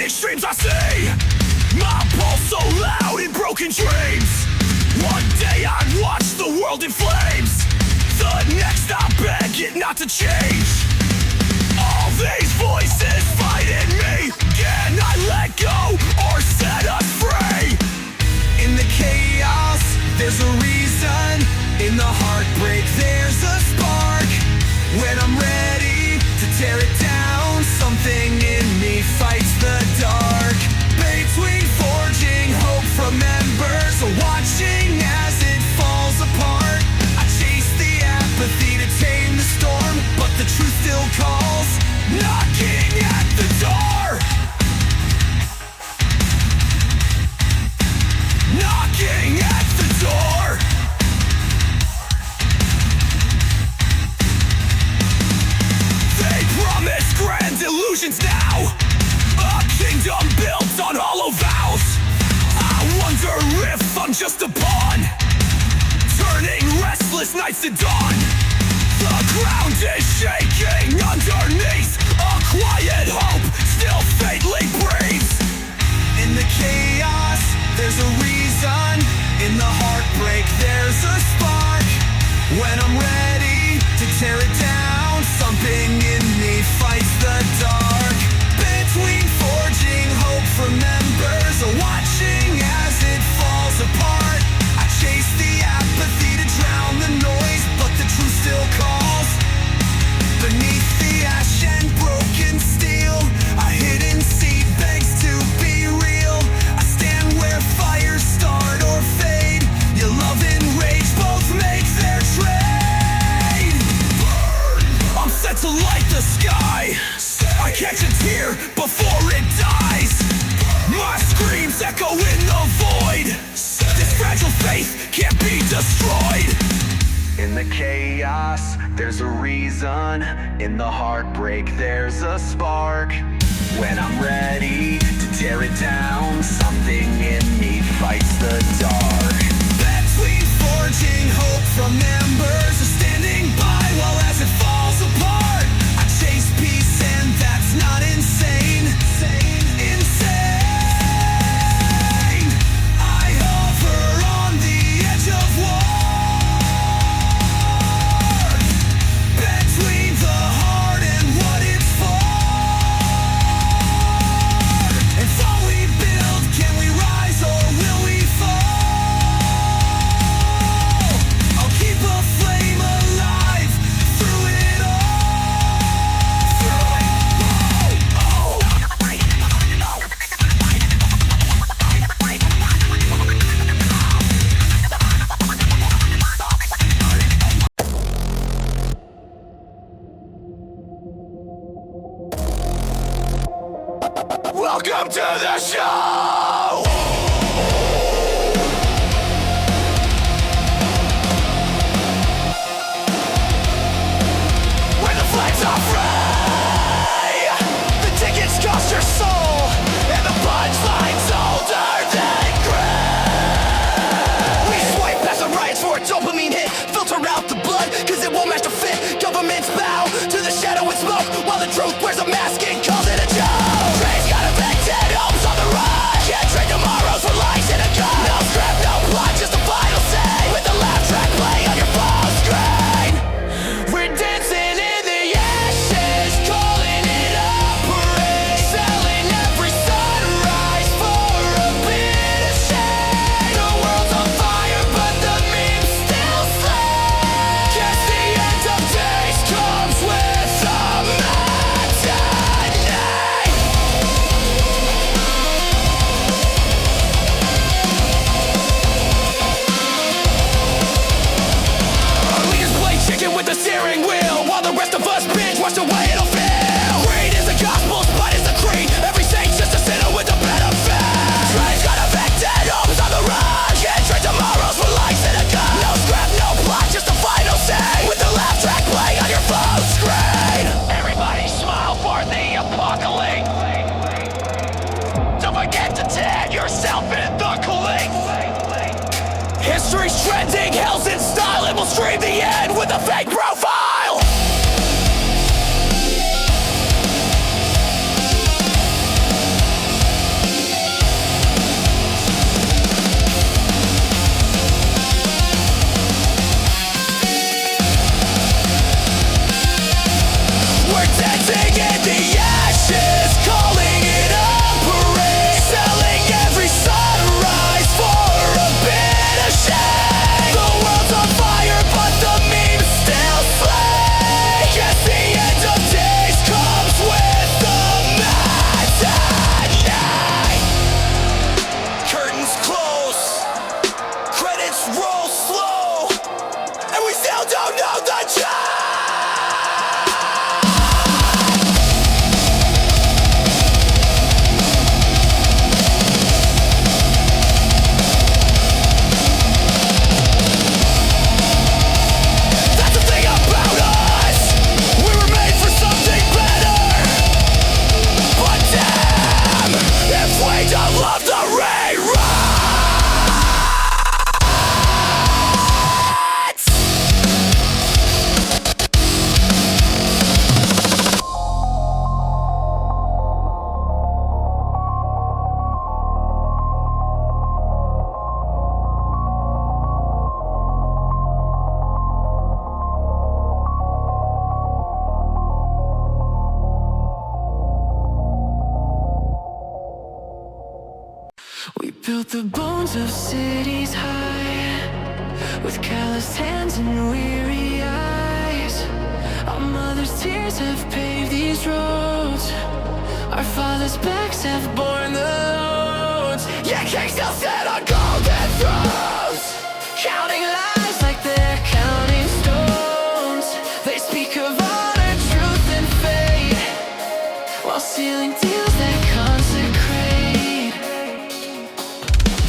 extremes I see. My pulse so loud in broken dreams. One day I'd watch the world in flames. The next I beg it not to change. All these voices fighting me. Can I let go or set us free? In the chaos, there's a reason. In the heartbreak, there's a spark. When I'm ready to tear it down, something in me fights the dark. Between forging hope from embers, or watching as it falls apart. I chase the apathy to tame the storm, but the truth still calls, knocking at the door. Knocking at the door. They promise grand illusions now, a kingdom built on hollow vows. I wonder if I'm just a pawn, turning restless nights to dawn. The ground is shaking underneath, a quiet hope still faintly breathes. In the chaos, there's a reason. In the heartbreak, there's a spark. When I'm ready to tear it down, something in me fights the dark. Between forging hope from embers, or watching as it falls apart. I chase the apathy to drown the noise, but the truth still calls. Beneath the ash and broken steel, a hidden seed begs to be real. I stand where fires start or fade. Your love and rage both make their trade. Burn! I'm set to light the sky. I catch a tear before it dies. My screams echo in the void. This fragile faith can't be destroyed. In the chaos, there's a reason. In the heartbreak, there's a spark. When I'm ready to tear it down, something in me fights the dark. Between forging hope from embers, or standing by while as it falls apart. I chase peace and that's not insane. Insane. I hover on the edge of war, between the heart and what it's for. If all we build, can we rise or will we fall? I'll keep a flame alive through it all. Welcome to the show! Where the flames are free, the tickets cost your soul, and the punchline's older than gray. We swipe past the riots for a dopamine hit, filter out the blood, cause it won't match the fit. Governments bow to the shadow and smoke, while the truth wears a mask and calls it a joke. Train's got evicted, homes on the run. Can't trade tomorrows for lies in a gun. No script, no plot, just a final say, with the laugh track playing on your phone screen. We're dancing in the ashes, calling it a parade, selling every sunrise for a bit of shade. The world's on fire, but the memes still slay. Guess the end of days comes with a matinee. Our leaders play chicken with the steering wheel, while the rest of us binge watch the way it'll feel. Greed is the gospel, spite is the creed. Every saint's just a sinner with a benefit. Train's got evicted, homes on the run. Can't trade tomorrows for lies in a gun. No script, no plot, just a final say, with the laugh track playing on your phone screen. Everybody smile for the apocalypse. Don't forget to tag yourself in the click. History's trending, hell's in style, and we'll stream the end with a fake profile. We built the bones of cities high, with calloused hands and weary eyes. Our mother's tears have paved these roads, our fathers' backs have borne the loads. Yeah, kings still sit on golden thrones, counting lives like they're counting stones. They speak of honor, truth, and fate, while sealing deals that consecrate.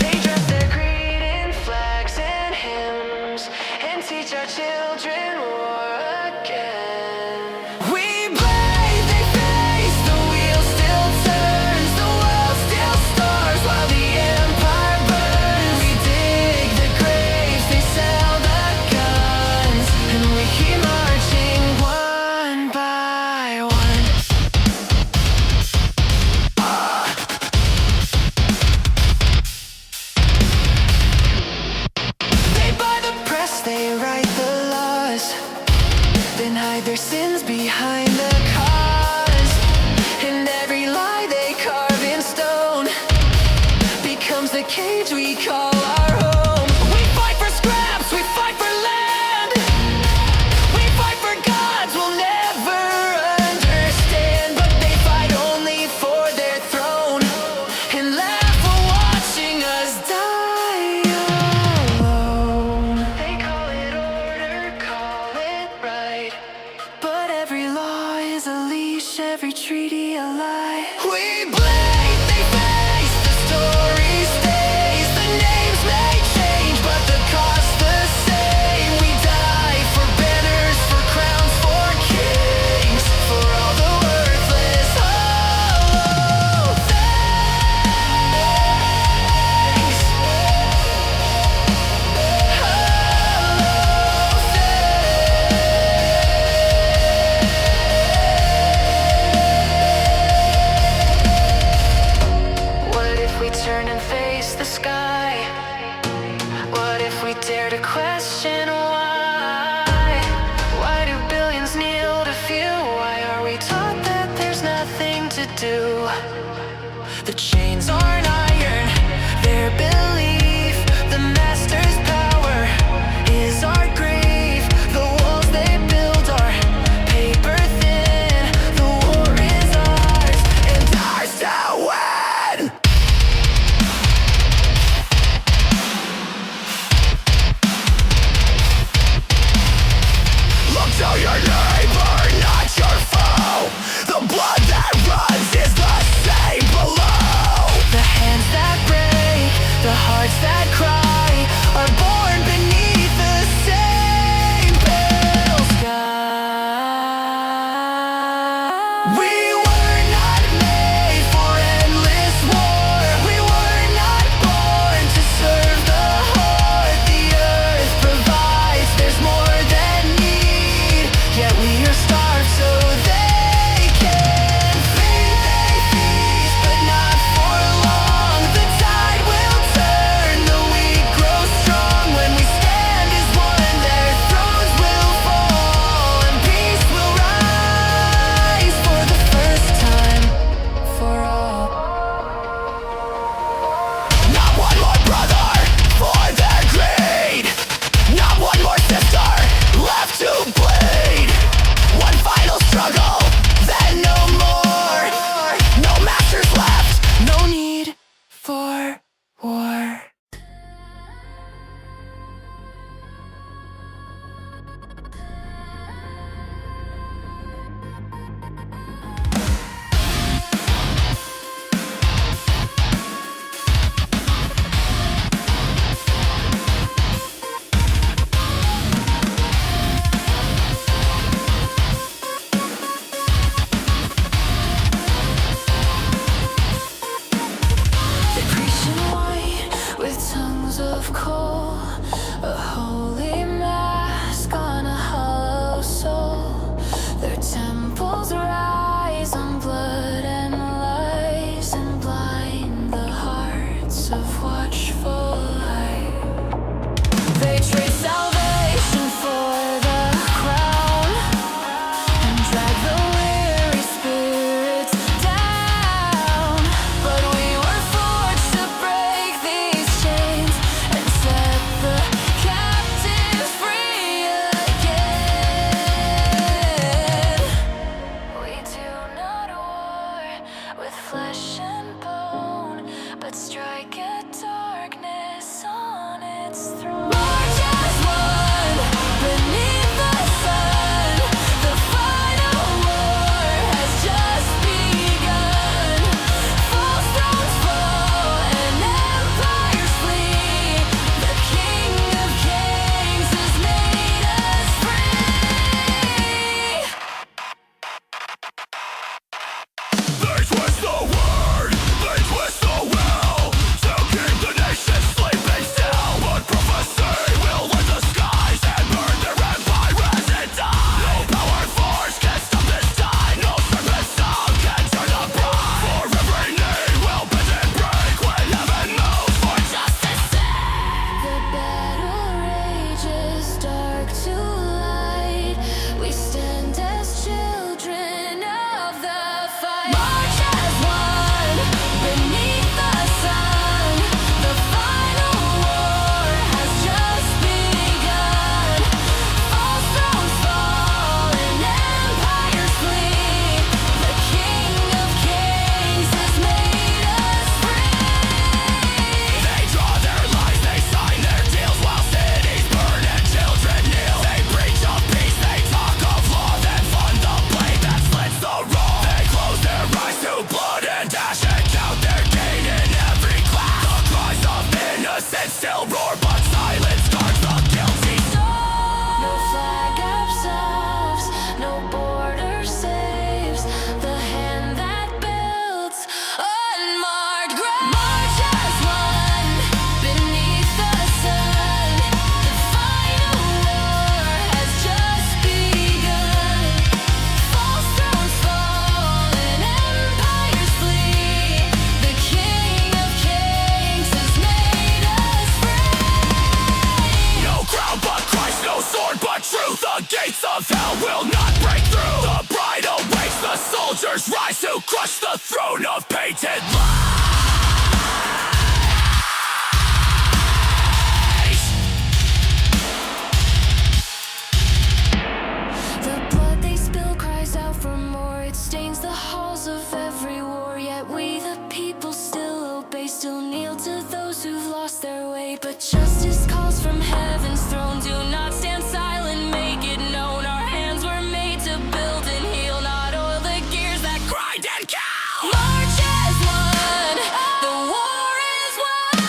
They dress their creed in flags and hymns, and teach our children war again. We blade, they face, the wheel still turns, the world still stars while the empire burns. We dig the graves, they sell the guns, and we keep marching one by one. They buy the press, they write the laws, then hide their sins behind the cause. And every lie they carve in stone becomes the cage we call our home. We fight for scraps, we fight for land, we fight for gods we'll never understand. But they fight only for their throne, and laugh for watching us die alone. They call it order, call it right, but every law is a leash, every treaty a lie. We blade, they face, the story stays. The names may change, but the cost the same. We die for banners, for crowns, for kings, for all the worthless hollow things. What if we turn and face the sky? What if we dare to question why? Why do billions kneel to few? Why are we taught that there's nothing to do? The chains aren't iron, their belief. The master's power is our grave. The walls they build are paper thin. The war is ours, and ours to win. Look to your neighbor, not your foe. The blood that runs is the same below. The Justice calls from heaven's throne. Do not stand silent, make it known. Our hands were made to build and heal, not oil the gears that grind and kill. March as one, the war is won.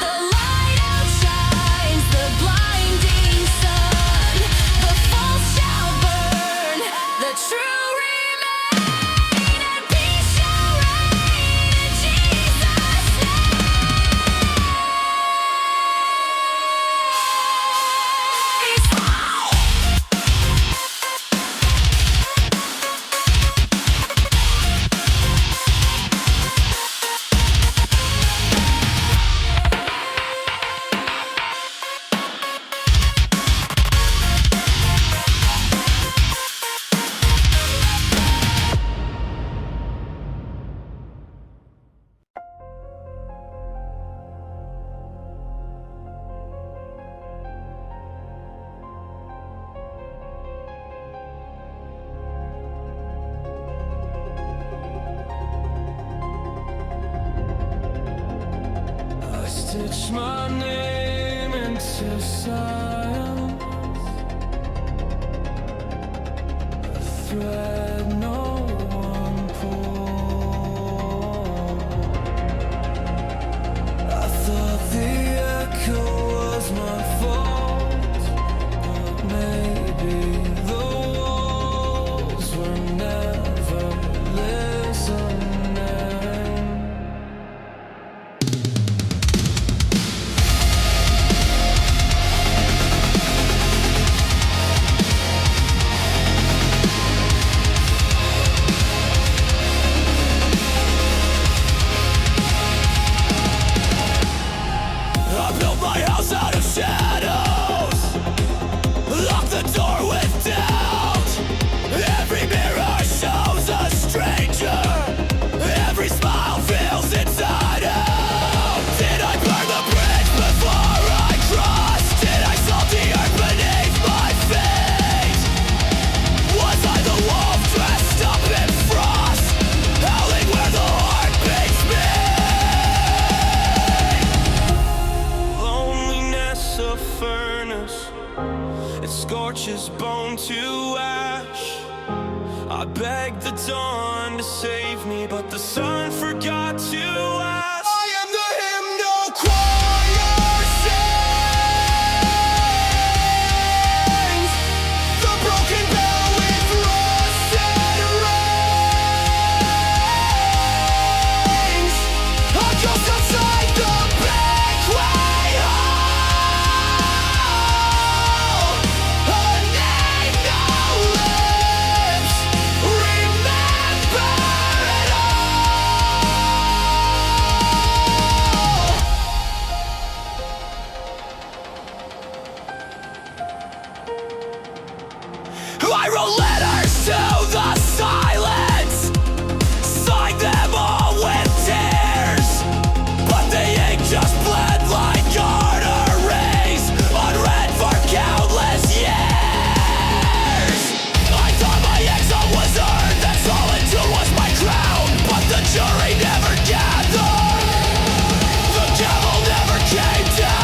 The light outshines the blinding sun. The false shall burn, the true remain, and peace shall reign in Jesus' name. I stitch my name into silence, a thread no one pulled. I thought the echo was my fault, but maybe the walls were never listening. I built my house out of shadows, locked the door with doubt. Every mirror shows a stranger, every smile feels inside out. Did I burn the bridge before I crossed? Did I salt the earth beneath my feet? Was I the wolf dressed up in frost, howling where the heart beats me? Loneliness a furnace, it scorches bone to ash. I begged the dawn to save me, but the sun forgot to ask. I am the hymnal choir sings, the broken bell with rusted rings. A ghost outside the banquet hall, a name no lips remember it all. I wrote letters to the silence, signed them all with tears, but the ink just bled like arteries, unread for countless years. I thought my exile was earned, that solitude was my crown, but the jury never gathered, the gavel never came down.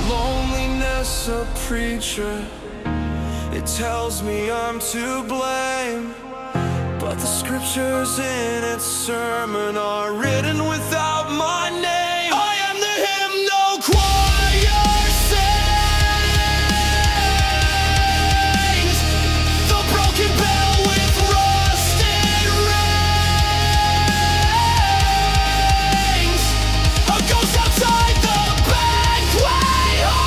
Loneliness a preacher, it tells me I'm to blame, but the scriptures in its sermon are written without my name. I am the hymnal choir sings, the broken bell with rusted rings. A ghost outside the banquet hall,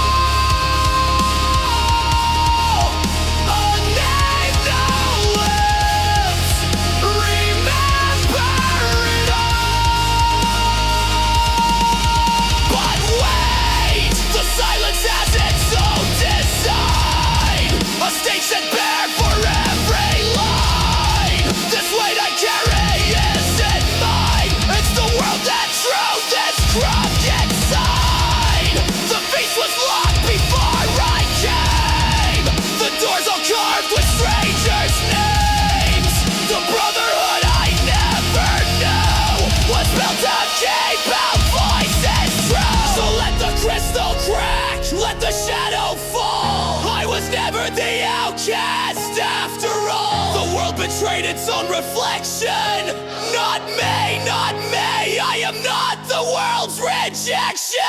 a name no lips remember it all. betrayed its own reflection. Not me, not me, I am not the world's rejection.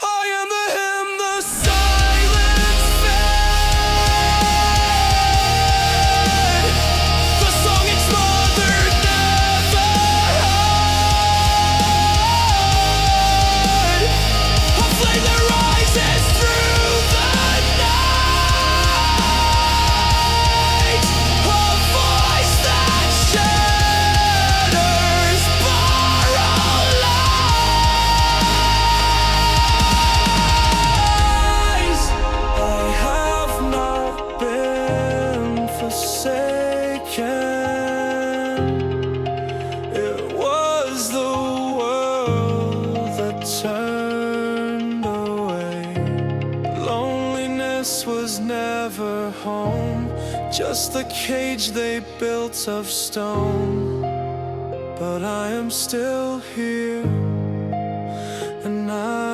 I am the hymn, the silent fed, the song its mother never heard, a flame that rises through the night, a voice that shatters borrowed lies. I have not been forsaken. It was the world that turned away. Loneliness was never home, just the cage they built of stone. But I am still here, and I